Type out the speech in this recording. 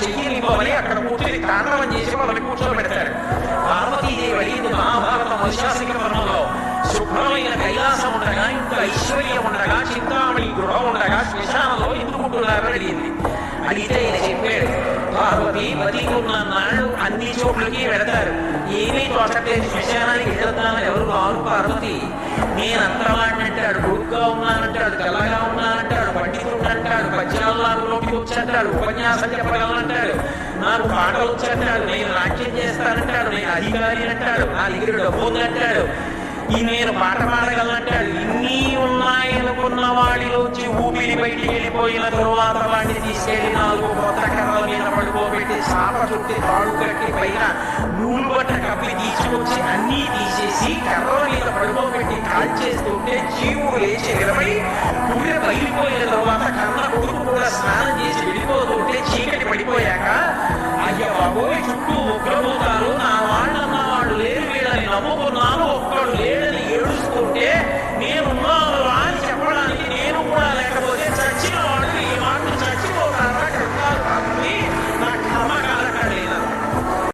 చెయ్యినివ్వమని అక్కడ కూర్చొని తాండవం చేసి వాళ్ళని కూర్చోబెడతాడు. పార్వతీదేవి అడిగింది మహాభారత వైశాసిక పర్వంలో, శుభ్రమైన కైలాసం ఉండగా, ఇంత ఐశ్వర్యం ఉండగా, చింతామణి గృహం ఉండగా శ్మశానంలో ఎందుకుంటున్నారని అడిగింది. అడిగితే ఆయన చెప్పాడు, పార్వతి బతికున్న నాళ్ళు అన్ని చోట్లకి వెళతారు, ఏమీ తోచట్లేదు, శ్మశానానికి వెళ్తానని ఎవరు రారు పార్వతి. నేను అంతవాడినంటాడు, కొడుకుగా ఉన్నానంటాడు, తెల్లగా ఉన్నానంటాడు, పండితుడు అంటాడు, పద్యాలలోకి వచ్చంటాడు, ఉపన్యాసం చెప్పగలనంటాడు, నాకు పాటలు వచ్చంటాడు, నేను నాట్యం చేస్తానంటాడు, నేను అధికారి అంటాడు, నా దగ్గర డబ్బు ఉందంటాడు, ఈ నేను పాట పాడగలనంటాడు. ఇన్ని ఉన్నాయనుకున్న వాడిలోంచి ఊపిరి బయటికి వెళ్ళిపోయిన తరువాత వాడిని తీసుకెళ్లి 4 కొత్త కర్రల మీద పడుకోబెట్టి చాప చుట్టి తాడు కట్టి పైన నూలు బట్ట కప్పి తీసుకొచ్చి అన్నీ తీసేసి కర్రల మీద పడుకోబెట్టి కాల్చేస్తుంటే జీవుడు లేచి నిలబడి గుండె బయలుపోయిన తరువాత కన్న కొడుకు కూడా స్నానం చేసి